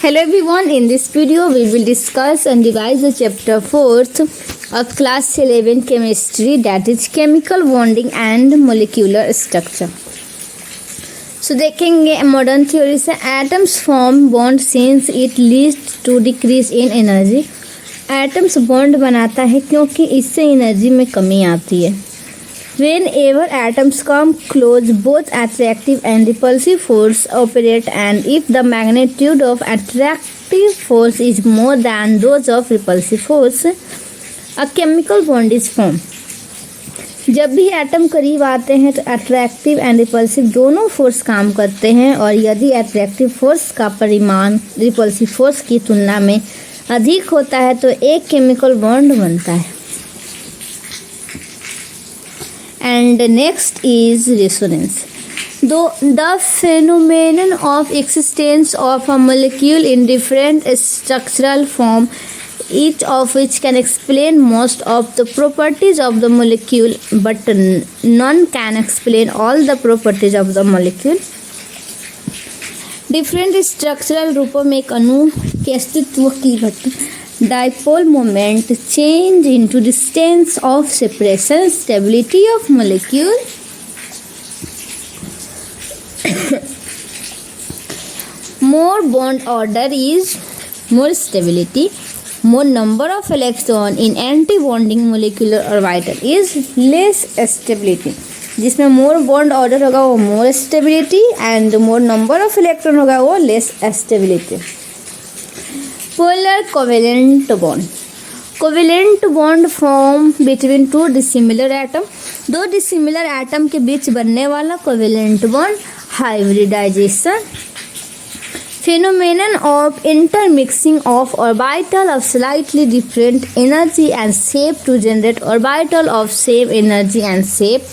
Hello everyone, in this video we will discuss and revise the chapter 4th of class 11 chemistry, that is chemical bonding and molecular structure. So देखेंगे modern theory से atoms form bond since it leads to decrease in energy. Atoms bond बनाता है क्योंकि इससे energy में कमी आती है। Whenever atoms come close, both attractive and repulsive force operate, and if the magnitude of attractive force is more than those of repulsive force, a chemical bond is formed. जब भी एटम करीब आते हैं तो अट्रैक्टिव एंड रिपल्सिव दोनों force काम करते हैं, और यदि अट्रैक्टिव फोर्स का परिमाण रिपल्सिव फोर्स की तुलना में अधिक होता है तो एक केमिकल बॉन्ड बनता है। And next is resonance. The phenomenon of existence of a molecule in different structural form, each of which can explain most of the properties of the molecule, but none can explain all the properties of the molecule. Different structural रूपों में एक अणु के अस्तित्व की dipole moment, change into distance of separation, stability of molecule, more bond order is more stability, more number of electron in anti-bonding molecular orbital is less stability। जिसमें more bond order होगा वो more stability and more number of electron होगा वो less stability। Polar covalent bond. Covalent bond form between two dissimilar atom. दो dissimilar atom के बीच बनने वाला covalent bond hybridization. Phenomenon of intermixing of orbital of slightly different energy and shape to generate orbital of same energy and shape.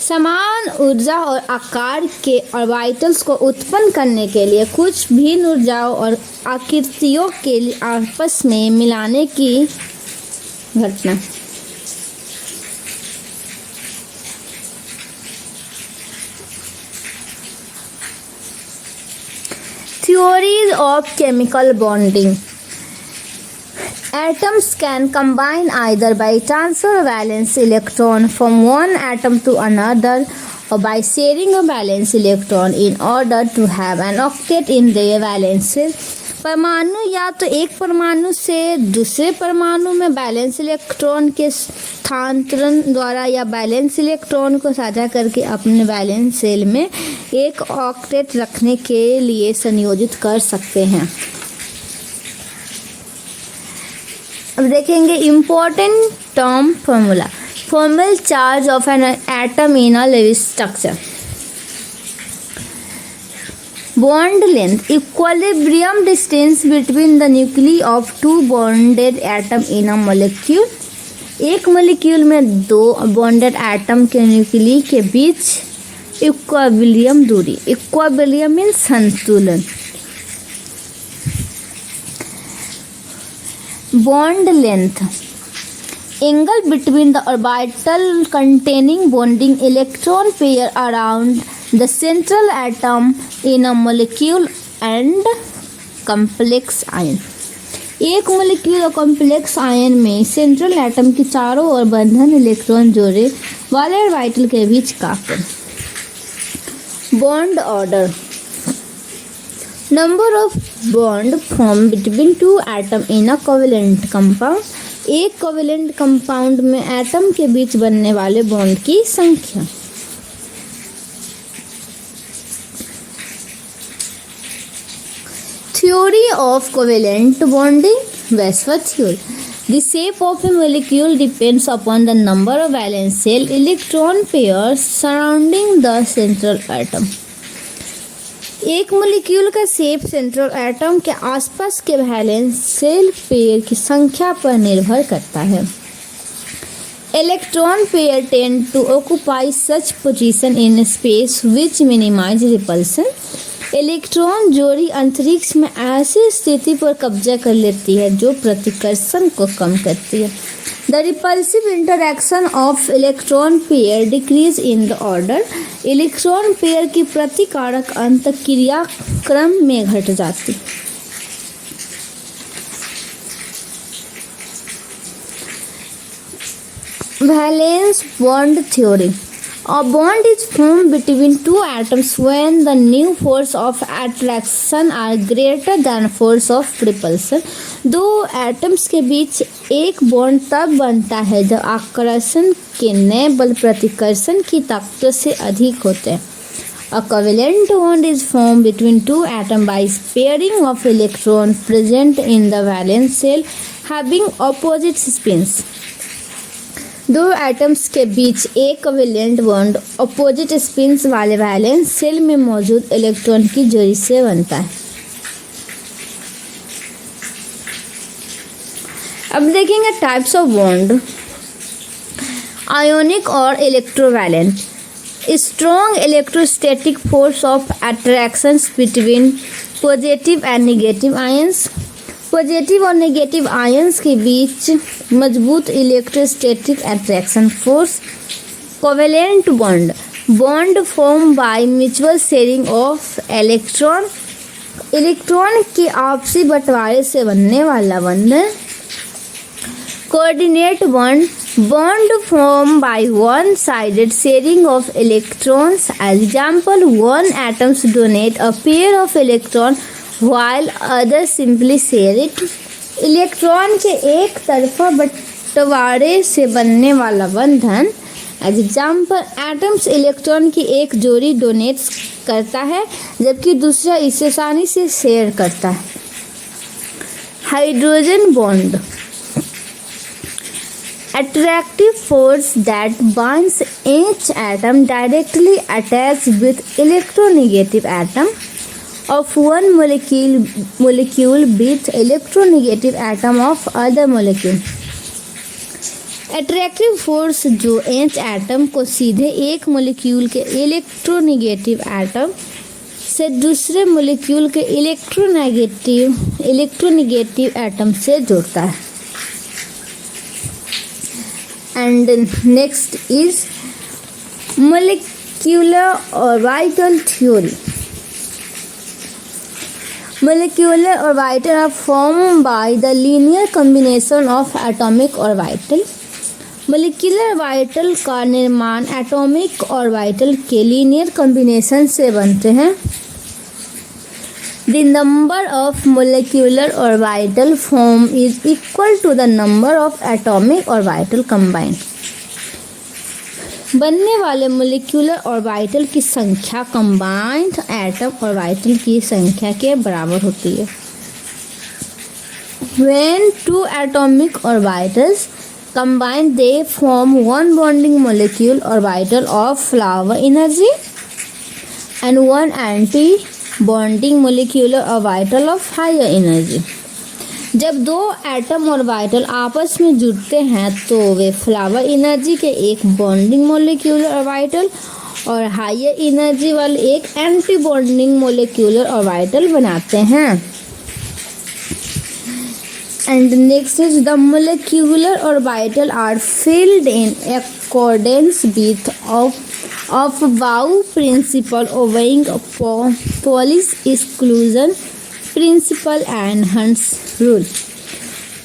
समान ऊर्जा और आकार के orbitals को उत्पन्न करने के लिए कुछ भिन्न ऊर्जाओं और आकृतियों के आपस में मिलाने की घटना। Theories of chemical bonding. Atoms can combine either by transfer of valence electron from one atom to another or by sharing a valence electron in order to have an octet in their valence shell. परमाणु या तो एक परमाणु से दूसरे परमाणु में valence electron के स्थानांतरण द्वारा या वैलेंस इलेक्ट्रॉन को साझा करके अपने वैलेंस शेल में एक ऑक्टेट रखने के लिए संयोजित कर सकते हैं। अब देखेंगे important term formula. Formal charge of an atom in a Lewis structure. Bond length equilibrium distance between the nuclei of two bonded atom in a molecule. एक मोलिक्यूल में दो बॉन्डेड एटम के न्यूक्ली के बीच इक्विलिब्रियम दूरी। Equilibrium means संतुलन। Bond length, angle between the orbital containing bonding electron pair around the central atom in a molecule and complex ion। एक molecule और कॉम्प्लेक्स आयन में सेंट्रल एटम के चारों ओर बंधन इलेक्ट्रॉन जोड़े वाले ऑर्बिटल के बीच का bond order. Number of bond formed between two atom in a covalent compound। एक कोवेलेंट कंपाउंड में एटम के बीच बनने वाले बॉन्ड की संख्या। Theory of covalent bonding, Westphal theory। The shape of a molecule depends upon the number of valence shell electron pairs surrounding the central atom। एक molecule का shape central atom के आसपास के वैलेंस शेल पेयर की संख्या पर निर्भर करता है। Electron pair tend to occupy such position in space which minimize repulsion. Electron जोड़ी अंतरिक्ष में ऐसी स्थिति पर कब्जा कर लेती है जो प्रतिकर्षण को कम करती है। The repulsive interaction of electron pair decrease in the order। Electron pair की प्रतिकारक अंतःक्रिया क्रम में घट जाती। Valence bond theory. A bond is formed between two atoms when the new force of attraction are greater than force of repulsion. दो atoms के बीच एक बॉन्ड तब बनता है जब आकर्षण के नए बल प्रतिकर्षण की ताकत से अधिक होते हैं. A covalent bond is formed between two atoms by pairing of electrons present in the valence shell having opposite spins. दो एटम्स के बीच एक कोवेलेंट बॉन्ड अपोजिट स्पिन्स वाले वैलेंस शेल में मौजूद इलेक्ट्रॉन की जोड़ी से बनता है. अब देखेंगे टाइप्स ऑफ बॉन्ड. आयोनिक और electrovalent. Strong electrostatic force of attraction between positive and negative ions. Positive और नेगेटिव आयंस के बीच मजबूत electrostatic attraction force. Covalent bond. Bond form by mutual sharing of electron. Electron के आपसी बंटवारे से बनने वाला बंधन. Coordinate bond. Bond form by one sided sharing of electrons. Example, one atoms donate a pair of electron while others simply share it. Electron के एक तरफा बंटवारे से बनने वाला बंधन. एग्जाम्पल, एटम्स इलेक्ट्रॉन की एक जोड़ी डोनेट करता है जबकि दूसरा इसे आसानी से शेयर करता है. Hydrogen bond. Attractive force that binds each atom directly attached with electronegative atom of one molecule with electronegative atom of other molecule. Attractive force जो एच एटम को सीधे एक मोलिक्यूल के इलेक्ट्रोनेगेटिव एटम से दूसरे मोलिक्यूल के इलेक्ट्रोनेगेटिव एटम से जोड़ता है. And next is molecular orbital theory. Molecular orbital are formed by the linear combination of atomic orbital. Molecular orbital का निर्माण atomic orbital के linear combination से बनते हैं. The number of molecular orbital formed is equal to the number of atomic orbital combined. बनने वाले molecular orbital की संख्या कंबाइंड एटम ऑर्बिटल की संख्या के बराबर होती है. When two atomic orbitals combine, they form one bonding molecule orbital of flower energy and one anti-bonding molecular orbital of higher energy. जब दो एटम ऑर्बिटल आपस में जुड़ते हैं तो वे फ्लावर एनर्जी के एक बॉन्डिंग मोलिक्यूलर ऑर्बिटल और हायर एनर्जी वाले एक एंटी बॉन्डिंग मोलिक्यूलर ऑर्बिटल बनाते हैं. And next is the molecular orbital are filled in accordance with Aufbau principle obeying Pauli's exclusion principle and Hund's rule.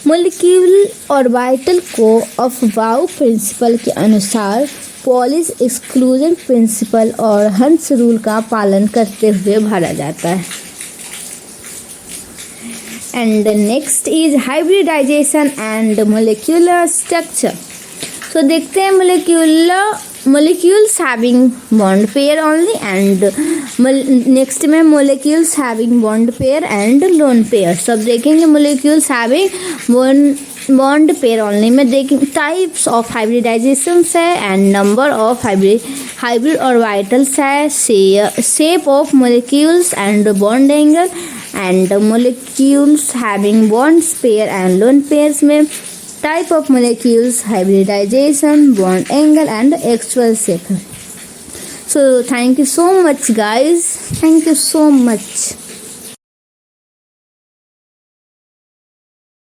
Molecule orbital को Aufbau principal के अनुसार polish exclusion principal और हंस rule का पालन करते हुए भरा जाता है. And next is hybridization and molecular structure. तो देखते हैं molecules having bond pair only and next में molecules having bond pair and lone pair. सब देखेंगे molecules having bond pair only में देखेंगे types of hybridizations है and number of hybrid orbitals है, shape of molecules and bond angle and molecules having bonds pair and lone pairs में type of molecules, hybridization, bond angle and actual shape. So thank you so much guys. Thank you so much.